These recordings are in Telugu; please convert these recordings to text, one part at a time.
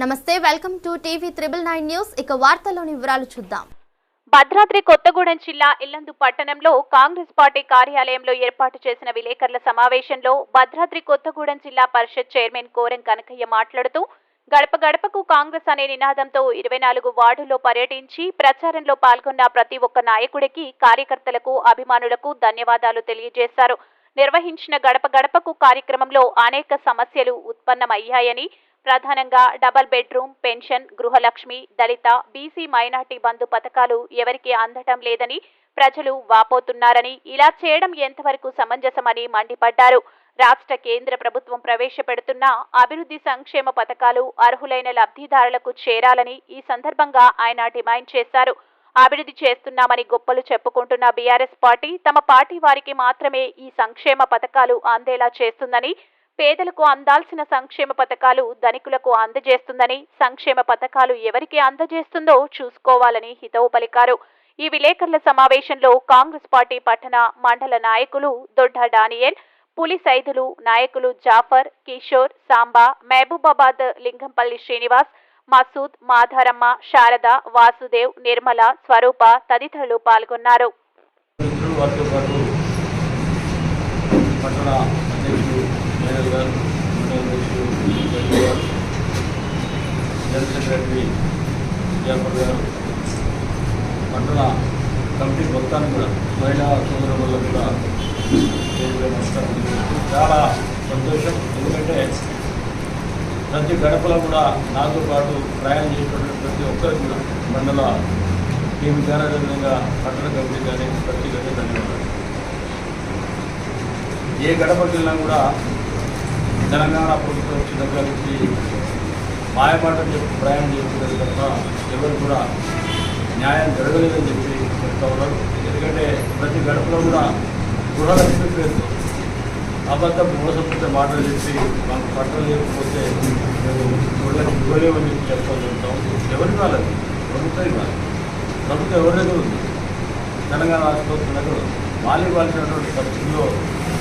నమస్తే, వెల్కమ్ టు టీవీ 999 న్యూస్. ఇక వార్తల్లోని వివరాలు చూద్దాం. భద్రాద్రి కొత్తగూడెం జిల్లా ఇల్లందు పట్టణంలో కాంగ్రెస్ పార్టీ కార్యాలయంలో ఏర్పాటు చేసిన విలేకరుల సమావేశంలో భద్రాద్రి కొత్తగూడెం జిల్లా పరిషత్ చైర్మన్ కోరం కనకయ్య మాట్లాడుతూ గడప గడపకు కాంగ్రెస్ అనే నినాదంతో 24 వార్డుల్లో పర్యటించి ప్రచారంలో పాల్గొన్న ప్రతి ఒక్క నాయకుడికి, కార్యకర్తలకు, అభిమానులకు ధన్యవాదాలు తెలియజేశారు. నిర్వహించిన గడప గడపకు కార్యక్రమంలో అనేక సమస్యలు ఉత్పన్నమయ్యాయని, ప్రధానంగా డబుల్ బెడ్రూమ్, పెన్షన్, గృహలక్ష్మి, దళిత, బీసీ, మైనార్టీ బంధు పథకాలు ఎవరికీ అందటం లేదని ప్రజలు వాపోతున్నారని, ఇలా చేయడం ఎంతవరకు సమంజసమని మండిపడ్డారు. రాష్ట్ర కేంద్ర ప్రభుత్వం ప్రవేశపెడుతున్న అభివృద్ధి సంక్షేమ పథకాలు అర్హులైన లబ్ధిదారులకు చేరాలని ఈ సందర్భంగా ఆయన డిమాండ్ చేశారు. అభివృద్ధి చేస్తున్నామని గొప్పలు చెప్పుకుంటున్న బీఆర్ఎస్ పార్టీ తమ పార్టీ వారికి మాత్రమే ఈ సంక్షేమ పథకాలు అందేలా చేస్తుందని, పేదలకు అందాల్సిన సంక్షేమ పథకాలు ధనికులకు అందజేస్తుందని, సంక్షేమ పథకాలు ఎవరికి అందజేస్తుందో చూసుకోవాలని హితవు పలికారు. ఈ విలేకరుల సమావేశంలో కాంగ్రెస్ పార్టీ పట్టణ, మండల నాయకులు దొడ్డ డానియల్, పులి సైదులు, నాయకులు జాఫర్, కిషోర్, సాంబా, మహబూబాబాద్, లింగంపల్లి శ్రీనివాస్, మసూద్, మాధారమ్మ, శారద, వాసుదేవ్, నిర్మల, స్వరూప తదితరులు పాల్గొన్నారు. మండల కమిటీ మొత్తాన్ని కూడా మహిళా సోదరుల వల్ల కూడా చాలా సంతోషం. ఎందుకంటే ప్రతి గడపలో కూడా నాతో పాటు ప్రయాణం చేసినటువంటి ప్రతి ఒక్కరికి కూడా మండల టీవీ కానీ అదేవిధంగా పట్టణ కమిటీ కానీ ప్రతి గంట ధన్యవాదాలు. ఏ గడపకి వెళ్ళినా కూడా తెలంగాణ ప్రభుత్వం వచ్చి దగ్గర నుంచి మాయమాటలు చెప్పి ప్రయాణం చేస్తున్నారు తప్ప ఎవరు కూడా న్యాయం జరగలేదని చెప్పి చెప్తా ఉన్నారు. ఎందుకంటే ప్రతి గడపలో కూడా గృహలక్ష్మి పేరుతో అబద్ధం మోసపోతే మాటలు చెప్పి మాకు పట్టలు లేకపోతే మేము గృహలక్ష్మి ఇవ్వలేమని చెప్పి చెప్తాం. ఎవరి వాళ్ళది ప్రభుత్వం ఇవ్వాలి. ప్రభుత్వం ఎవరి దగ్గర ఉంది? తెలంగాణ రాష్ట్ర ప్రభుత్వం దగ్గర ఉంది. వాళ్ళు ఇవ్వాల్సినటువంటి పరిస్థితుల్లో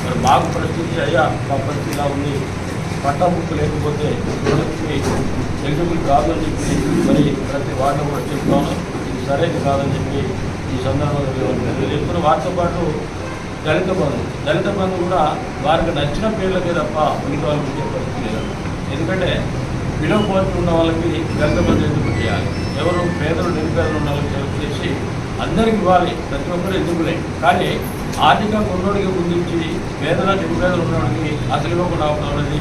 మరి మాకు పరిస్థితి అయ్యా మా పరిస్థితి ఇలా ఉంది, పట్టా బుక్ లేకపోతే గృహలక్ష్మి ఎలిజిబుల్ కాదు అని చెప్పి మరి ప్రతి వార్డు కూడా చెప్తాను. ఇది సరైనది కాదని చెప్పి ఈ సందర్భంగా చెప్తున్న. వారితో పాటు దళిత బంధు కూడా వారికి నచ్చిన పేర్లకే తప్ప మిగతా వాళ్ళకి ఇచ్చే పరిస్థితి లేదు. ఎందుకంటే బిలో పోటీ ఉన్న వాళ్ళకి దళిత బంధు ఎందుకు చేయాలి? ఎవరు పేదలు, నిరుపేదలు ఉన్న వాళ్ళకి సెలెక్ట్ చేసి అందరికి ఇవ్వాలి. ప్రతి ఒక్కరు ఎందుకులే, కానీ ఆర్థికంగా ఉన్నోడికి గురించి పేదల, నిరుపేదలు ఉన్నవాడికి అసలు ఇవ్వకుండా ఉన్నది.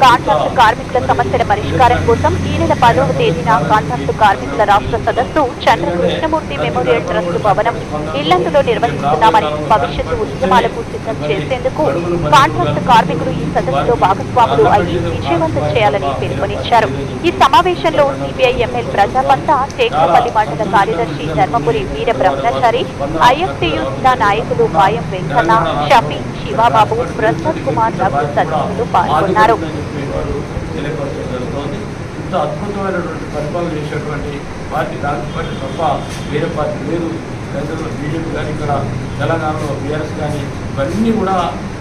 కాంట్రాక్టు కార్మికుల సమస్యల పరిష్కారం కోసం ఈ నెల 10వ తేదీన కాంట్రాక్టు కార్మికుల రాష్ట్ర సదస్సు చంద్ర కృష్ణమూర్తి మెమోరియల్ ట్రస్ట్ భవనం ఇల్లందులో నిర్వహిస్తున్నామని, భవిష్యత్తు ఉద్యమాలకు సిద్ధం చేసేందుకు కాంట్రాక్టు కార్మికులు ఈ సదస్సులో భాగస్వాములు అయ్యి విజయవంతం చేయాలని పిలుపునిచ్చారు. ఈ సమావేశంలో సిపిఐ ఎంఎల్ ప్రజాపంత, టేకులపల్లి మండల కార్యదర్శి ధర్మపురి వీర బ్రహ్మచారి, ఐఎఫ్టియు జిల్లా నాయకులు పాయం వెంకన్న, షఫీ, శివాబాబు, ప్రసాద్ కుమార్, రఘు తదితరులు పాల్గొన్నారు. తెలియపరచడం జరుగుతోంది. ఇంత అద్భుతమైనటువంటి పరిపాలన చేసేటువంటి పార్టీ కాంగ్రెస్ పార్టీ తప్ప వేరే పార్టీ లేదు. కేంద్రంలో బీజేపీ కానీ, ఇక్కడ తెలంగాణలో బీఆర్ఎస్ కానీ, ఇవన్నీ కూడా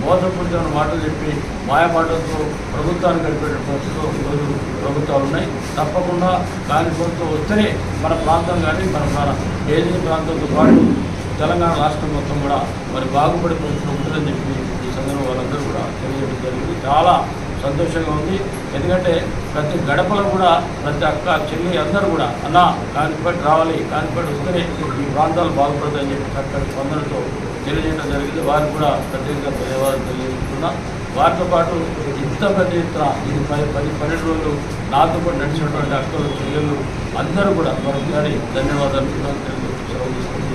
మోసపూరితమైన మాటలు చెప్పి మాయమాటలతో ప్రభుత్వాన్ని గడిపే పరిస్థితుల్లో ఈరోజు ప్రభుత్వాలు ఉన్నాయి. తప్పకుండా కాంగ్రెస్ ప్రభుత్వం వస్తేనే మన ప్రాంతం కానీ మన ఏజెన్సీ ప్రాంతంతో పాటు తెలంగాణ రాష్ట్రం మొత్తం కూడా మరి బాగుపడే పరిస్థితులు ఉంటుందని చెప్పి ఈ సందర్భంలో వాళ్ళందరూ కూడా తెలియజేయడం జరిగింది. చాలా సంతోషంగా ఉంది. ఎందుకంటే ప్రతి గడపలో కూడా ప్రతి అక్క, చెల్లి అందరూ కూడా అన్న కానిపేట రావాలి, కానిపేట వస్తేనే ఈ ప్రాంతాలు బాగుపడతాయని చెప్పి చక్కటి స్పందనతో తెలియజేయడం జరిగింది. వారికి కూడా ప్రత్యేకంగా ధన్యవాదాలు తెలియజేస్తున్నా. వారితో పాటు ఇంత పెద్ద ఎత్తున ఇది 10-12 రోజులు నాతో పాటు నడిచినటువంటి అక్కలు, చెల్లెళ్ళు అందరూ కూడా మరొకసారి ధన్యవాదాలు తెలియజేస్తూ సెలవు తీసుకుంటూ